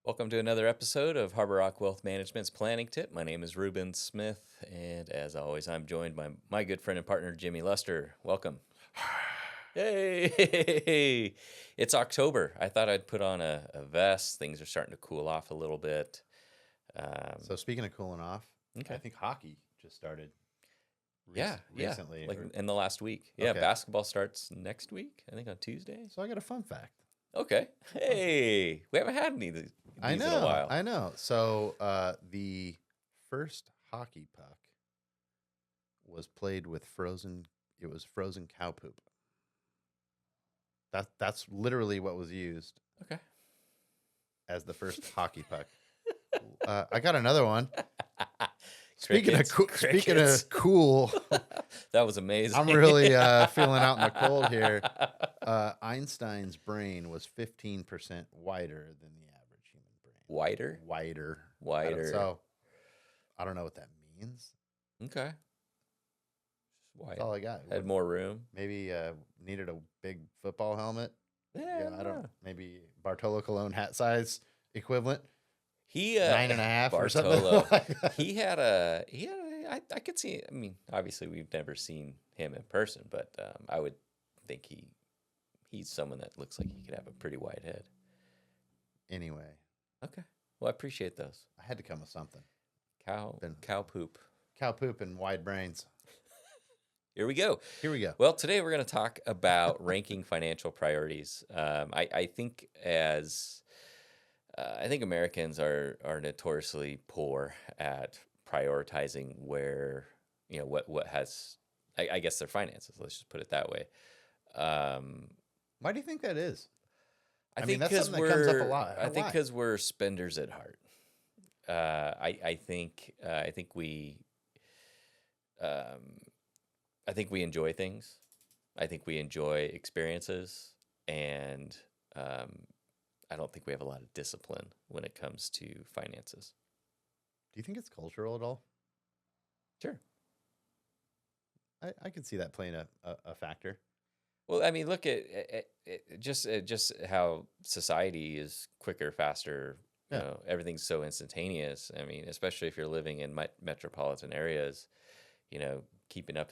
Welcome to another episode of Harbor Rock Wealth Management's Planning Tip. My name is Ruben Smith, and as always, I'm joined by my good friend and partner, Jimmy Luster. Welcome. Hey, it's October. I thought I'd put on a vest. Things are starting to cool off a little bit. So speaking of cooling off, I Okay. think hockey just started Yeah, recently. like in the last week. Yeah, Okay, basketball starts next week, I think on Tuesday. so I got a fun fact. Okay. Fun fact. Hey, we haven't had any of I these in a know, while. I know. So the first hockey puck was played with frozen. It was frozen cow poop. That's literally what was used Okay. as the first hockey puck. I got another one. Crickets. Speaking Crickets. of cool, That was amazing. I'm really feeling out in the cold here. Einstein's brain was 15% wider than the average human brain. Wider? Wider. Wider. So I don't know what that means. Okay. Just That's wide. all I got. Had more room. Maybe needed a big football helmet. Yeah, I don't. Maybe Bartolo Colon hat size equivalent. He 9.5 or something. Bartolo. Like that. I could see. I mean, obviously we've never seen him in person, but I would think he's someone that looks like he could have a pretty wide head. Anyway, Okay. Well, I appreciate those. I had to come with something. Been Cow poop. cow poop and wide brains. Here we go. Here we go. Well, today we're going to talk about ranking financial priorities. I think I think Americans are notoriously poor at prioritizing where what has I guess their finances. Let's just put it that way. Um, Why do you think that is? I I mean, think that's because something that comes up a we're lot. I think Why? because we're spenders at heart. I think um, I think we enjoy things. I think we enjoy experiences, and um, I don't think we have a lot of discipline when it comes to finances. Do you think it's cultural at all? Sure. I could see that playing a factor. Well, I mean, look at just how society is quicker, faster. Yeah. Everything's so instantaneous. I mean, especially if you're living in metropolitan areas, keeping up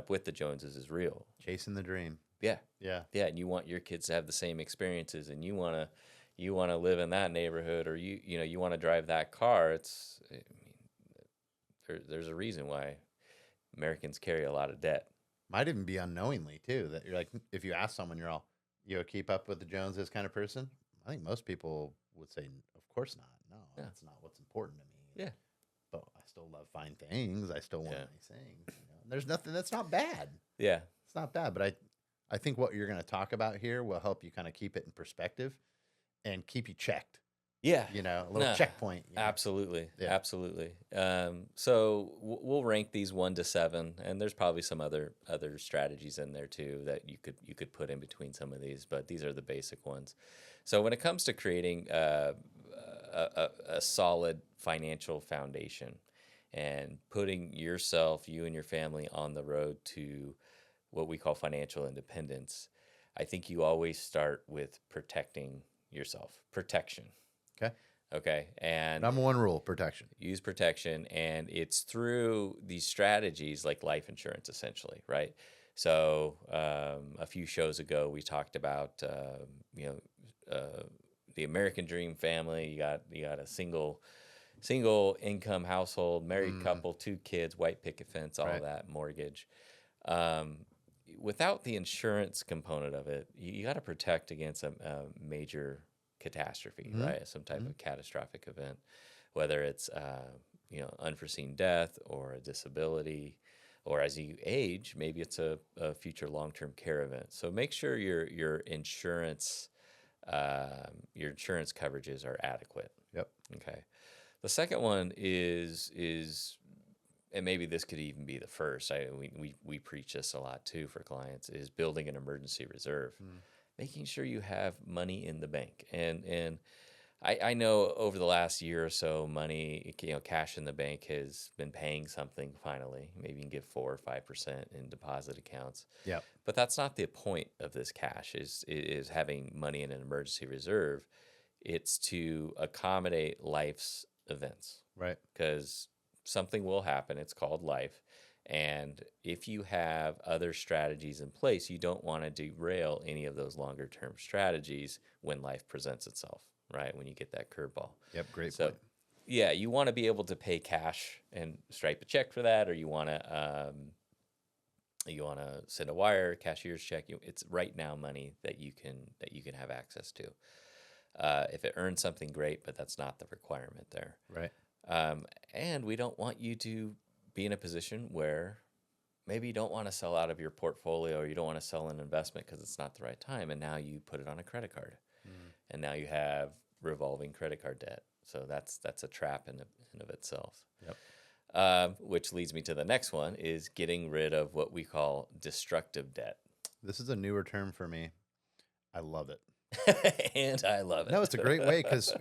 with the Joneses is real. Chasing the dream. Yeah, Yeah. yeah, and you want your kids to have the same experiences, and you wanna live in that neighborhood, or you wanna drive that car. I mean, there's a reason why Americans carry a lot of debt. Might even be unknowingly too. That you're like, if you ask someone, you a keep up with the Joneses kind of person. I think most people would say, of course not. No, Yeah, that's not what's important to me. yeah, But I still love fine things. I still want yeah, nice things. And there's nothing that's not bad. yeah, It's not bad. But I think what you're going to talk about here will help you kind of keep it in perspective and keep you checked. yeah. A little No, checkpoint. absolutely, Yeah. absolutely. So we'll rank these 1 to 7, and there's probably some other strategies in there too that you could put in between some of these, but these are the basic ones. So when it comes to creating a solid financial foundation and putting you and your family on the road to what we call financial independence, I think you always start with protecting yourself. Protection. Okay. Okay. And Number one rule: protection. use protection. And it's through these strategies like life insurance, essentially, right? So a few shows ago, we talked about, the American dream family. You got a single income household, married Mm, couple, 2 kids, white picket fence, all right. that, mortgage. Um, Without the insurance component of it, you got to protect against a major catastrophe, Mm-hmm. right? Some type Mm-hmm. of catastrophic event, whether it's unforeseen death or a disability, or as you age, maybe it's a future long-term care event. So make sure your insurance coverages are adequate. Yep. Okay. The second one is and maybe this could even be the first. We preach this a lot too for clients, is building an emergency reserve, Mm. making sure you have money in the bank. And I know over the last year or so, money, cash in the bank has been paying something finally. Maybe you can give 4 or 5% in deposit accounts, Yep. but that's not the point of this cash. Is having money in an emergency reserve It's to accommodate life's events Right. because something will happen. It's called life. And if you have other strategies in place, you don't want to derail any of those longer term strategies when life presents itself, right? When you get that curveball. Yep. Great So, point. yeah, you want to be able to pay cash and stripe a check for that, or you want to send a wire, cashier's check. It's right now money that you can have access to. If it earns something, great, but that's not the requirement there. Right. And we don't want you to be in a position where maybe you don't want to sell out of your portfolio or you don't want to sell an investment because it's not the right time. And now you put it on a credit card. Mm. And now you have revolving credit card debt. So that's a trap in of itself. Yep. Which leads me to the next one is getting rid of what we call destructive debt. This is a newer term for me. I love it. And I love it. No, it's a great way because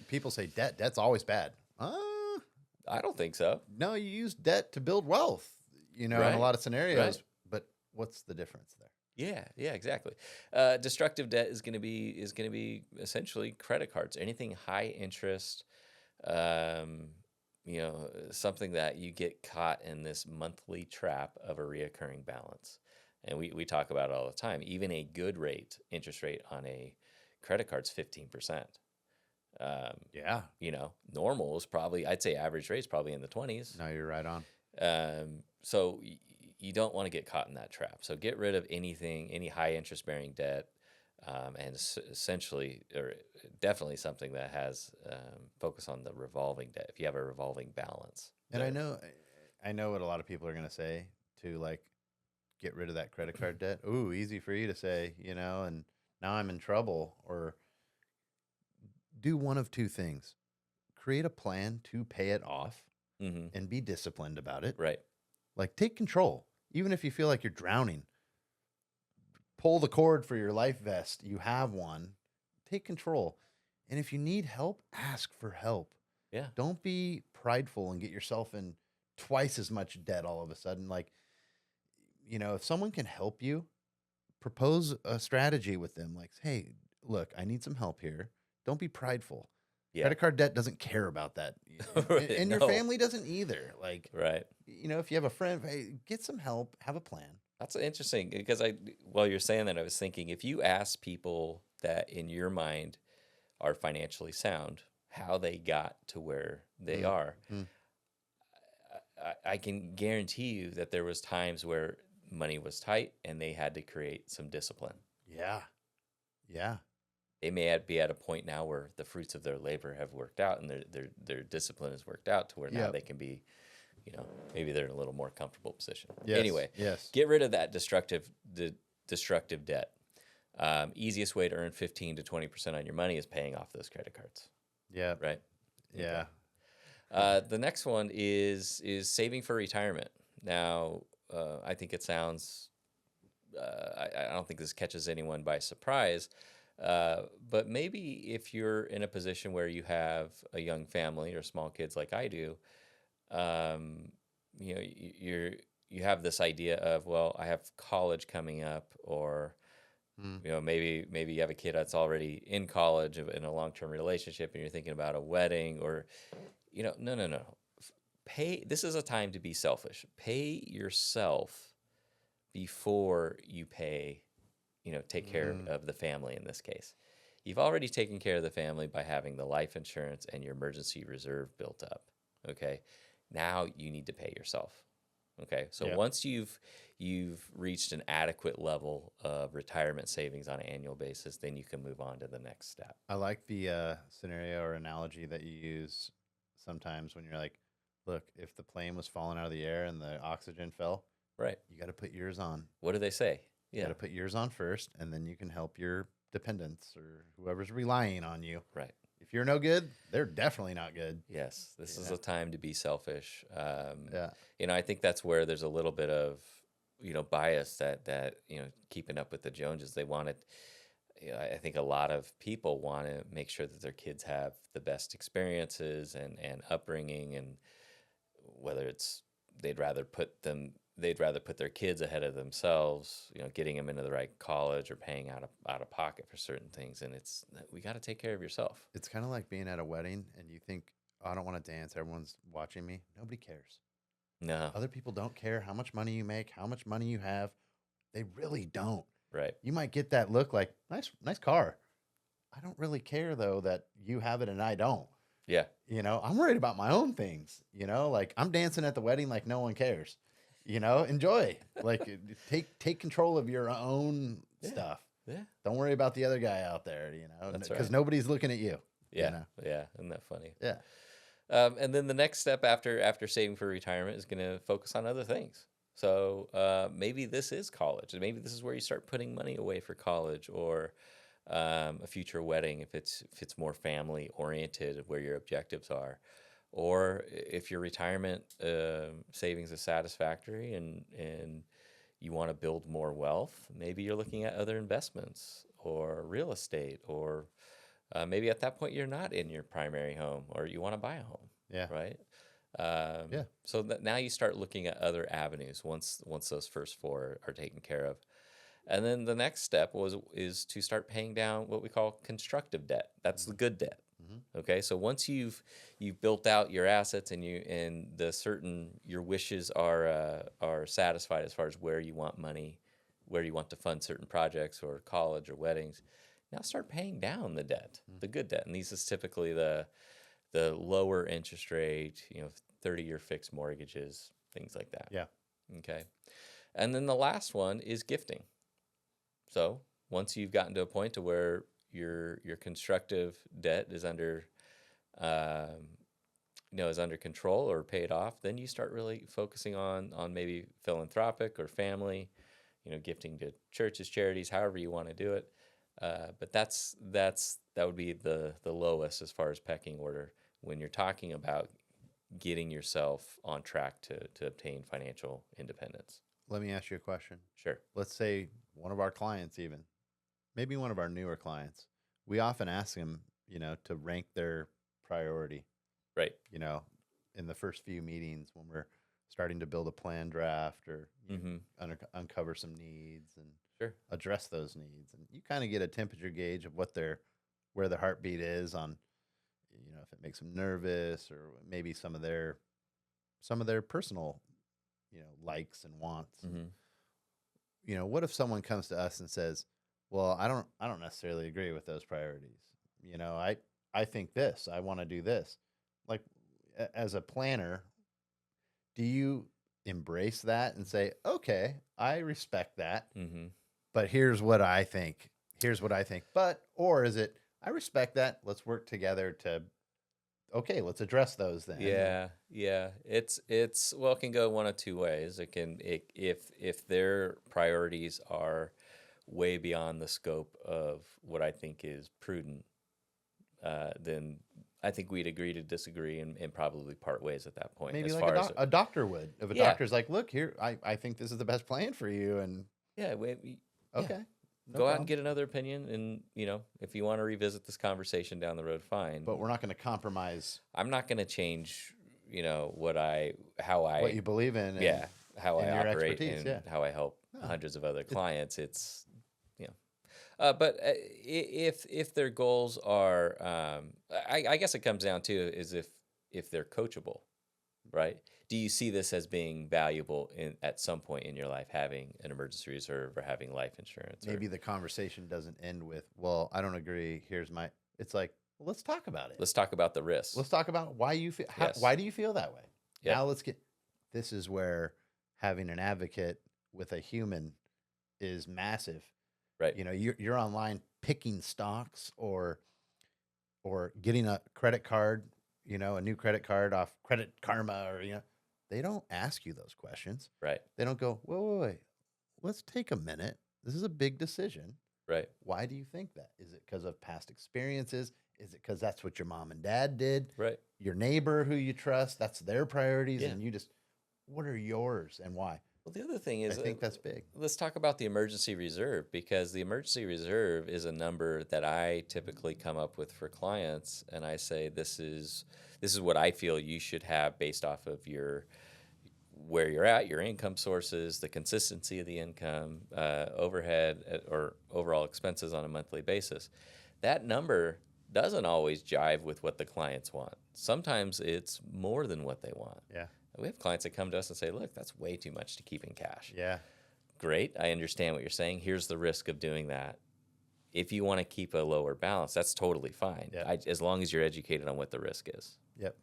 people say debt's always bad. I don't think so. No, you use debt to build wealth, in a Right, lot of scenarios. right. But what's the difference there? Yeah, exactly. Destructive debt is going to be essentially credit cards, anything high interest, something that you get caught in this monthly trap of a reoccurring balance. And we talk about it all the time. Even a good interest rate on a credit card's 15%. Yeah. Normal is probably, I'd say average rate is probably in the 20s. No, you're right on. So you don't want to get caught in that trap. So get rid of any high interest bearing debt, and essentially, or definitely something that has focus on the revolving debt. If you have a revolving balance, And there. I know what a lot of people are going to say to like get rid of that credit card debt. Ooh, easy for you to say, and now I'm in trouble. Or do one of two things: create a plan to pay it off Mm-hmm. and be disciplined about it. Right. Like take control. Even if you feel like you're drowning, pull the cord for your life vest. You have one. Take control. And if you need help, ask for help. Yeah. Don't be prideful and get yourself in twice as much debt all of a sudden. Like, if someone can help you, propose a strategy with them. Like, hey, look, I need some help here. Don't be prideful. Yeah. Credit card debt doesn't care about that. Right, And your no. family doesn't either. Like, Right. if you have a friend, hey, get some help, have a plan. That's interesting because while you're saying that, I was thinking if you ask people that in your mind are financially sound, how they got to where they are, I can guarantee you that there was times where money was tight and they had to create some discipline. Yeah. Yeah. They may be at a point now where the fruits of their labor have worked out and their discipline has worked out to where now Yep. they can be, maybe they're in a little more comfortable position. Yes. Anyway, Yes. get rid of that destructive debt. Easiest way to earn 15 to 20% on your money is paying off those credit cards, Yeah. right? Yeah. The next one is saving for retirement. Now, I think it sounds. I don't think this catches anyone by surprise, but maybe if you're in a position where you have a young family or small kids like I do, you have this idea of, well, I have college coming up, or maybe you have a kid that's already in college in a long-term relationship, and you're thinking about a wedding, or no. This is a time to be selfish. Pay yourself before you take care of the family in this case. You've already taken care of the family by having the life insurance and your emergency reserve built up. Okay. Now you need to pay yourself. Okay. So Yeah. once you've reached an adequate level of retirement savings on an annual basis, then you can move on to the next step. I like the scenario or analogy that you use sometimes when you're like, look, if the plane was falling out of the air and the oxygen fell, Right. you got to put yours on. What do they say? You Yeah. got to put yours on first, and then you can help your dependents or whoever's relying on you. Right. If you're no good, they're definitely not good. Yes, this is Yeah. a time to be selfish. Yeah. I think that's where there's a little bit of, bias that keeping up with the Joneses. They want it. I think a lot of people want to make sure that their kids have the best experiences and upbringing, and whether it's they'd rather put they'd rather put their kids ahead of themselves, getting them into the right college or paying out of pocket for certain things. And we got to take care of yourself. It's kind of like being at a wedding and you think, "Oh, I don't want to dance. Everyone's watching me." Nobody cares. No, Other people don't care how much money you make, how much money you have. They really don't. right. You might get that look like, nice car. I don't really care though that you have it and I don't. Yeah. I'm worried about my own things, like I'm dancing at the wedding like no one cares. Enjoy. Like take control of your own Yeah. stuff. Yeah. Don't worry about the other guy out there, That's because right. nobody's looking at you. Yeah. Yeah. Isn't that funny? Yeah. And then the next step after saving for retirement is going to focus on other things. So maybe this is college. Maybe this is where you start putting money away for college, or a future wedding if it's more family oriented, where your objectives are, or if your retirement savings is satisfactory and you want to build more wealth. Maybe you're looking at other investments or real estate, or maybe at that point you're not in your primary home, or you want to buy a home. Yeah. Right. Yeah. So that now you start looking at other avenues once those first four are taken care of. And then the next step is to start paying down what we call constructive debt. That's the good debt. Mm-hmm. Okay, so once you've built out your assets and your wishes are satisfied as far as where you want money, where you want to fund certain projects or college or weddings, now start paying down the debt, the good debt. And these is typically the lower interest rate, 30-year fixed mortgages, things like that. Yeah. Okay, and then the last one is gifting. So once you've gotten to a point to where your constructive debt is under is under control or paid off, then you start really focusing on maybe philanthropic or family, gifting to churches, charities, however you want to do it. But that would be the lowest as far as pecking order when you're talking about getting yourself on track to obtain financial independence. Let me ask you a question. Sure. Let's say one of our clients, even maybe one of our newer clients, we often ask them, to rank their priority, Right. In the first few meetings when we're starting to build a plan draft or uncover some needs and Sure. address those needs. And you kind of get a temperature gauge of where their heartbeat is on, if it makes them nervous or maybe some of their personal, likes and wants. Mm-hmm. What if someone comes to us and says, "Well, I don't necessarily agree with those priorities. I think this, I want to do this." Like as a planner, do you embrace that and say, "Okay, I respect that, Mm-hmm. but here's what I think. Here's what I think." Or is it, "I respect that. Let's work together to, okay, let's address those then." Yeah, yeah. It can go one of two ways. If their priorities are way beyond the scope of what I think is prudent, then I think we'd agree to disagree and probably part ways at that point. Maybe as like far as a doctor would. If a Yeah. doctor's like, "Look, here, I think this is the best plan for you." And yeah, okay, no go out problem. and get another opinion, and if you want to revisit this conversation down the road, fine. But we're not going to compromise I'm not going to change, how what you believe in. And, yeah, how and I your operate expertise, and yeah. how I help No. hundreds of other clients. It's but if their goals are, I guess it comes down to is if they're coachable, right? Do you see this as being valuable at some point in your life, having an emergency reserve or having life insurance? Maybe the conversation doesn't end with, "Well, I don't agree. Here's my." It's like, well, let's talk about it. Let's talk about the risks. Let's talk about why you feel. Yes. Why do you feel that way? Yep. Now let's get. This is where having an advocate with a human is massive. Right. You're online picking stocks or getting a credit card, a new credit card off Credit Karma, or they don't ask you those questions. Right. They don't go, wait, let's take a minute. This is a big decision. Right. Why do you think that? Is it because of past experiences? Is it because that's what your mom and dad did? Right. Your neighbor who you trust, that's their priorities, Yeah. and what are yours and why? Well, the other thing is, I think that's big. Let's talk about the emergency reserve, because the emergency reserve is a number that I typically come up with for clients, and I say this is what I feel you should have based off of where you're at, your income sources, the consistency of the income, overhead or overall expenses on a monthly basis. That number doesn't always jive with what the clients want. Sometimes it's more than what they want. Yeah. We have clients that come to us and say, look, that's way too much to keep in cash. Yeah. Great. I understand what you're saying. Here's the risk of doing that. If you want to keep a lower balance, that's totally fine. Yep. As long as you're educated on what the risk is. Yep.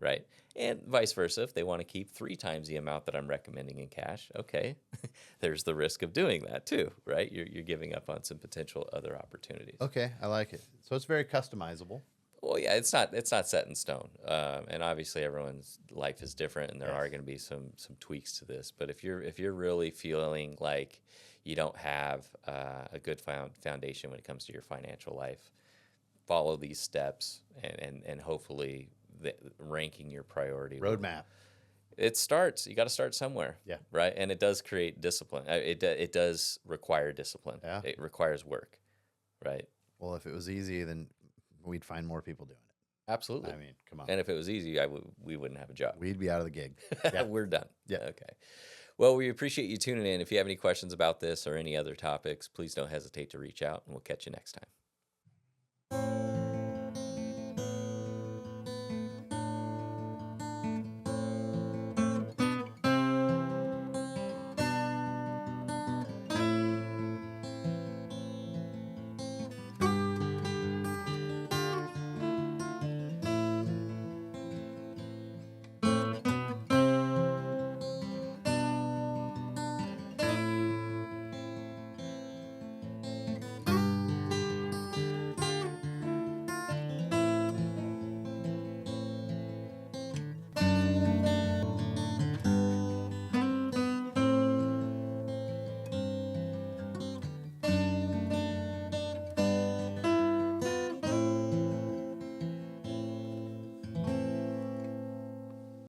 Right. And vice versa. If they want to keep 3 times the amount that I'm recommending in cash, okay, there's the risk of doing that too, right? You're giving up on some potential other opportunities. Okay, I like it. So it's very customizable. Well, yeah, it's not set in stone, and obviously everyone's life is different, and there are going to be some tweaks to this. But if you're really feeling like you don't have a good foundation when it comes to your financial life, follow these steps, and hopefully ranking your priority Roadmap. It starts. You got to start somewhere. Yeah. Right, and it does create discipline. It does require discipline. Yeah. It requires work. Right. Well, if it was easy, then we'd find more people doing it. Absolutely. I mean, come on. And if it was easy, we wouldn't have a job. We'd be out of the gig. Yeah. We're done. Yeah. Okay. Well, we appreciate you tuning in. If you have any questions about this or any other topics, please don't hesitate to reach out, and we'll catch you next time.